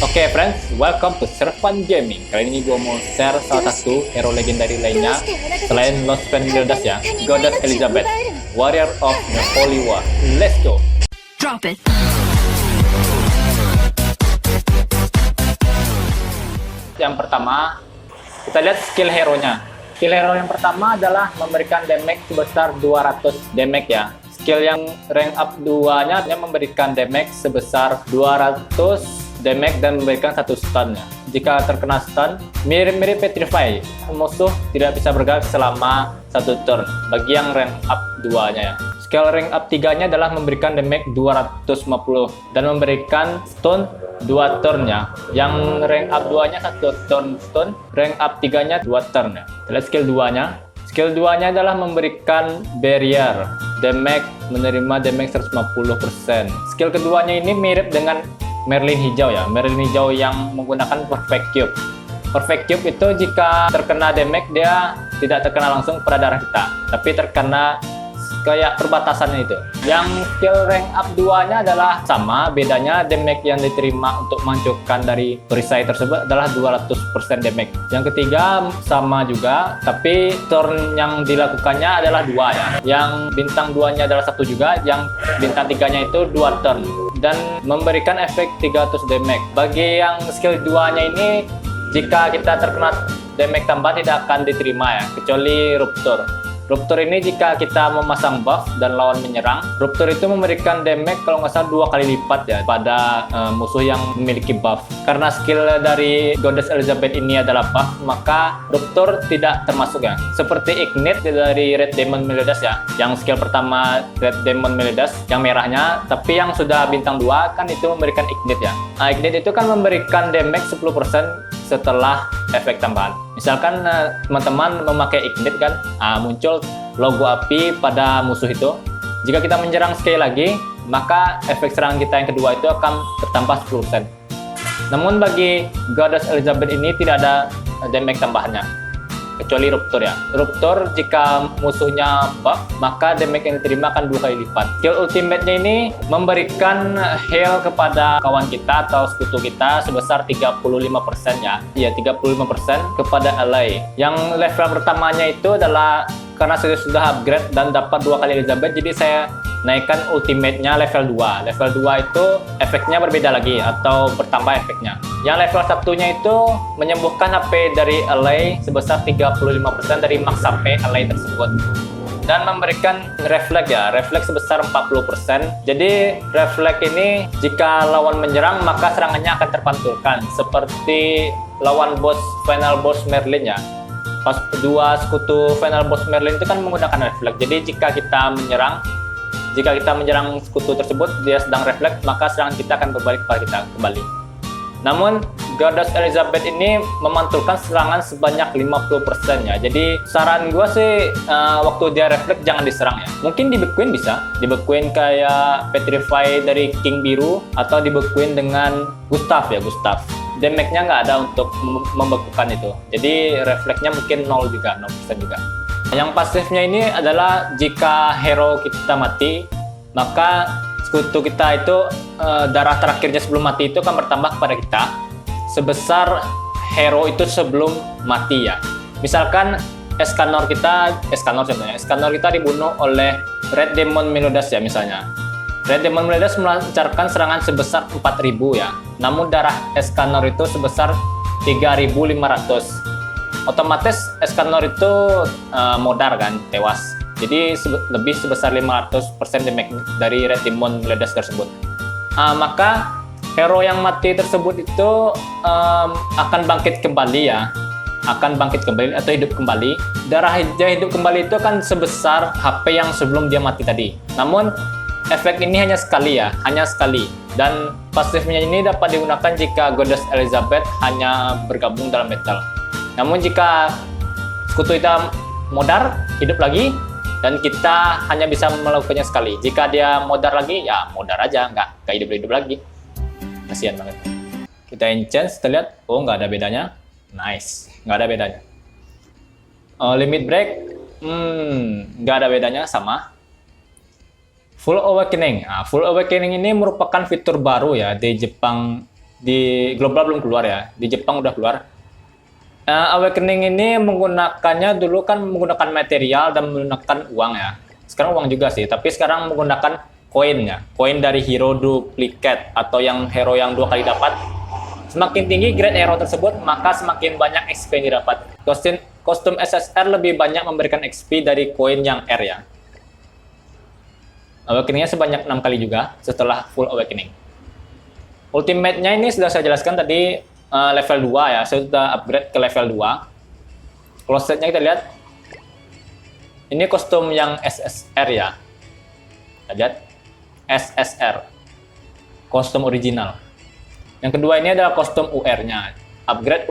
Oke friends, welcome to Servan Gaming. Kali ini gue mau share salah satu hero legendary lainnya selain Lost Meliodas ya, Goddess Elizabeth, Warrior of the Holy War. Let's go. Drop it. Yang pertama, kita lihat skill hero-nya. Skill hero yang pertama adalah memberikan damage sebesar 200 damage ya. Skill yang rank up 2-nya memberikan damage sebesar 200 damage dan memberikan satu stun ya. Jika terkena stun, mirip-mirip Petrify, musuh tidak bisa bergerak selama satu turn bagi yang rank up 2-nya ya. Skill rank up 3-nya adalah memberikan damage 250 dan memberikan stun 2 turn ya. Yang rank up 2-nya 1 turn stun, rank up 3-nya 2 turn ya. Kita lihat skill 2-nya. Skill 2-nya adalah memberikan barrier, damage, menerima damage 150%. Skill keduanya ini mirip dengan Merlin hijau ya, Merlin hijau yang menggunakan Perfect Cube. Perfect Cube itu jika terkena damage dia tidak terkena langsung pada darah kita, tapi terkena kayak perbatasannya itu. Yang skill rank up 2-nya adalah sama, bedanya damage yang diterima untuk menghancurkan dari perisai tersebut adalah 200% damage. Yang ketiga sama juga, tapi turn yang dilakukannya adalah 2 ya. Yang bintang 2-nya adalah 1 juga, yang bintang 3-nya itu 2 turn dan memberikan efek 300 damage. Bagi yang skill 2-nya ini, jika kita terkena damage tambah tidak akan diterima ya, kecuali Rupture. Rupture ini jika kita memasang buff dan lawan menyerang, Rupture itu memberikan damage kalau nggak salah 2 kali lipat ya pada musuh yang memiliki buff. Karena skill dari Goddess Elizabeth ini adalah buff, maka Rupture tidak termasuk ya. Seperti Ignite dari Red Demon Meliodas ya, yang skill pertama Red Demon Meliodas yang merahnya, tapi yang sudah bintang 2 kan itu memberikan Ignite ya. Nah, Ignite itu kan memberikan damage 10% setelah efek tambahan. Misalkan teman-teman memakai Ignite kan, muncul logo api pada musuh itu. Jika kita menyerang sekali lagi, maka efek serangan kita yang kedua itu akan bertambah 10%. Namun bagi Goddess Elizabeth ini tidak ada damage tambahannya, kecuali Rupture ya. Rupture jika musuhnya buff, maka damage yang diterima akan 2 kali lipat. Skill ultimate-nya ini memberikan heal kepada kawan kita atau sekutu kita sebesar 35% ya. Iya, 35% kepada ally. Yang level pertamanya itu adalah karena saya sudah upgrade dan dapat 2 kali Elizabeth, jadi saya naikkan ultimate-nya level 2. Level 2 itu efeknya berbeda lagi atau bertambah efeknya. Yang level 1-nya itu menyembuhkan HP dari ally sebesar 35% dari max HP ally tersebut. Dan memberikan refleks ya, refleks sebesar 40%. Jadi refleks ini jika lawan menyerang maka serangannya akan terpantulkan seperti lawan final boss Merlin ya. Pas 2 sekutu final boss Merlin itu kan menggunakan refleks. Jadi jika kita menyerang sekutu tersebut dia sedang refleks, maka serangan kita akan berbalik kepada kita kembali. Namun Goddess Elizabeth ini memantulkan serangan sebanyak 50% ya. Jadi saran gue sih waktu dia refleks jangan diserang ya. Mungkin dibekuin bisa, dibekuin kayak Petrify dari King Biru atau dibekuin dengan Gustav ya, Gustav. Damage-nya nggak ada untuk membekukan itu. Jadi refleksnya mungkin 0 juga, 0% juga. Yang pasifnya ini adalah jika hero kita mati, maka sekutu kita itu darah terakhirnya sebelum mati itu akan bertambah kepada kita sebesar hero itu sebelum mati ya. Misalkan Escanor kita dibunuh oleh Red Demon Meliodas ya misalnya. Red Demon Meliodas melancarkan serangan sebesar 4.000 ya. Namun darah Escanor itu sebesar 3.500. Otomatis Escanor itu modar kan, tewas. Jadi lebih sebesar 500% damage dari Red Demon Meliodas tersebut. Maka hero yang mati tersebut itu akan bangkit kembali ya. Akan bangkit kembali atau hidup kembali. Darah hidup kembali itu akan sebesar HP yang sebelum dia mati tadi. Namun efek ini hanya sekali ya, hanya sekali. Dan pasifnya ini dapat digunakan jika Goddess Elizabeth hanya bergabung dalam battle. Namun jika sekutu kita modar, hidup lagi, dan kita hanya bisa melakukannya sekali. Jika dia modar lagi, ya modar aja, nggak hidup-hidup lagi. Kasihan banget. Kita enchant, kita lihat, oh nggak ada bedanya. Nice, nggak ada bedanya. Limit break, nggak ada bedanya, sama. Full Awakening. Full Awakening ini merupakan fitur baru ya di Jepang Di global belum keluar ya, di Jepang udah keluar. Awakening ini menggunakannya dulu kan menggunakan material dan menggunakan uang ya. Sekarang uang juga sih, tapi sekarang menggunakan koinnya. Koin dari hero duplicate atau yang hero yang 2 kali dapat. Semakin tinggi grade hero tersebut, maka semakin banyak XP yang didapat. Kostum SSR lebih banyak memberikan XP dari koin yang R ya. Awakeningnya sebanyak 6 kali juga setelah full awakening. Ultimate-nya ini sudah saya jelaskan tadi, level 2 ya, saya sudah upgrade ke level 2. Closet-nya kita lihat, ini kostum yang SSR ya, kita lihat, SSR, kostum original. Yang kedua ini adalah kostum UR-nya, upgrade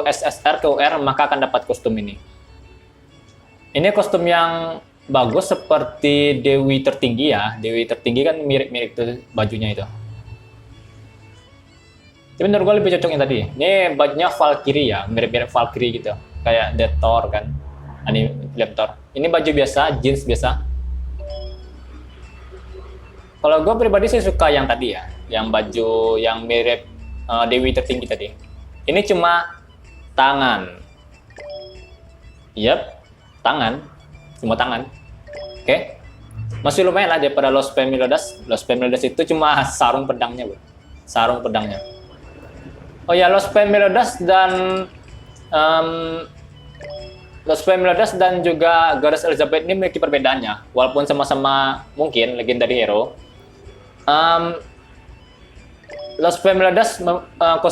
SSR ke UR maka akan dapat kostum ini. Ini kostum yang bagus seperti Dewi tertinggi ya, Dewi tertinggi kan mirip-mirip tuh bajunya itu. Tapi menurut gue lebih cocok yang tadi. Ini bajunya Valkyrie ya, mirip-mirip Valkyrie gitu. Kayak The Thor kan. Ini lihat Thor. Ini baju biasa, jeans biasa. Kalau gue pribadi sih suka yang tadi ya, yang baju yang mirip Dewi tertinggi tadi. Ini cuma tangan. Yap, tangan. Cuma tangan. Oke. Masih lumayan lah daripada Los Pemeliodas. Los Pemeliodas itu cuma sarung pedangnya, bro. Sarung pedangnya. Oh ya, Los Pemeliodas dan juga Goddess Elizabeth ini memiliki perbedaannya. Walaupun sama-sama mungkin legendary hero, Los Pemeliodas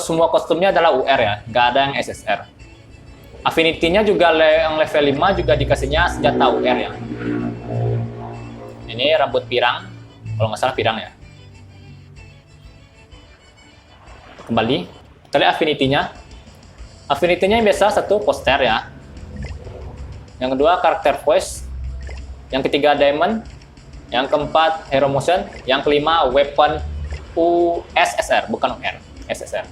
semua kostumnya adalah UR ya, nggak ada yang SSR. Affinity-nya juga yang level 5 juga dikasihnya senjata UR ya. Ini rambut pirang, kalau nggak salah pirang ya. Kembali. Kita lihat affinity-nya. Affinity-nya biasa 1 poster ya. Yang kedua karakter voice. Yang ketiga diamond. Yang keempat hero motion. Yang kelima weapon USSR, bukan UR, SSR.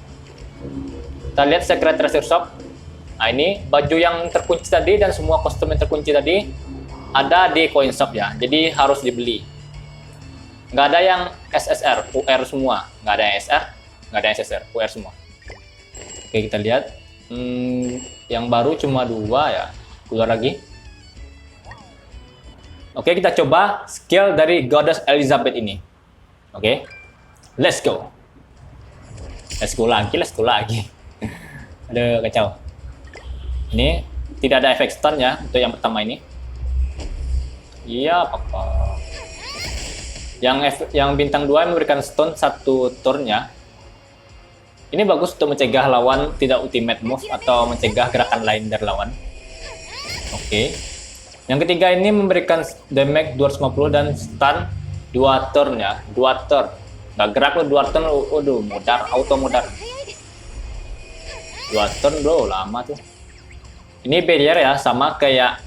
Kita lihat secret treasure shop. Nah ini baju yang terkunci tadi dan semua kostum yang terkunci tadi ada di coin shop ya. Jadi harus dibeli. Nggak ada yang SSR, UR semua. Nggak ada yang SR, nggak ada yang SSR, UR semua. Oke, kita lihat. Yang baru cuma 2 ya. Keluar lagi. Oke, kita coba skill dari Goddess Elizabeth ini. Oke. Let's go. Let's go lagi. Aduh, kacau. Ini tidak ada efek stun ya untuk yang pertama ini. Iya, apa? Yang bintang 2 memberikan stun 1 turn ya. Ini bagus untuk mencegah lawan tidak ultimate move atau mencegah gerakan lain dari lawan. Oke. Yang ketiga ini memberikan damage 250 dan stun 2 turn ya. 2 turn. Nggak gerak lo 2 turn, waduh, modar, auto modar. 2 turn bro, lama tuh. Ini barrier ya, sama kayak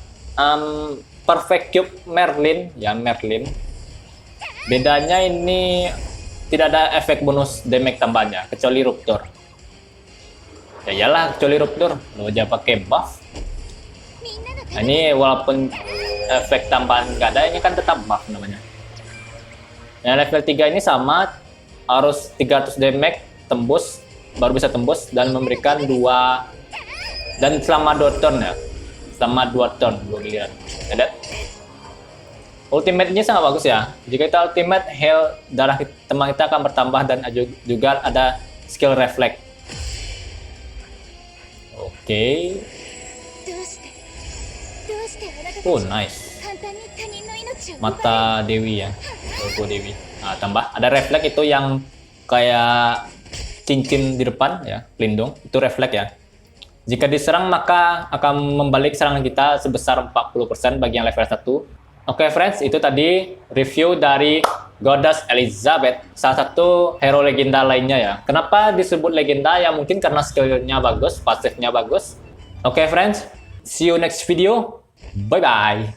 Perfect Cube Merlin ya, Merlin. Bedanya ini tidak ada efek bonus damage tambahnya kecuali rupture. Ya iyalah, kecuali rupture lo aja pakai buff. Nah, ini walaupun efek tambahan nggak ada, ini kan tetap buff namanya. Yang level 3 ini sama, harus 300 damage tembus baru bisa tembus dan memberikan 2 dan selama 2 turn ya. Selama 2 turn 2 giliran. Ada. Ultimate-nya sangat bagus ya. Jika kita ultimate, health darah teman kita akan bertambah dan juga ada skill reflect. Oke. Oh, nice. Mata Dewi ya. Logo Dewi. Nah, tambah ada reflect itu yang kayak cincin di depan ya, pelindung. Itu reflect ya. Jika diserang maka akan membalik serangan kita sebesar 40% bagi yang level 1. Oke friends, itu tadi review dari Goddess Elizabeth, salah satu hero legenda lainnya ya. Kenapa disebut legenda? Ya mungkin karena skillnya bagus, pasifnya bagus. Oke friends, see you next video. Bye bye.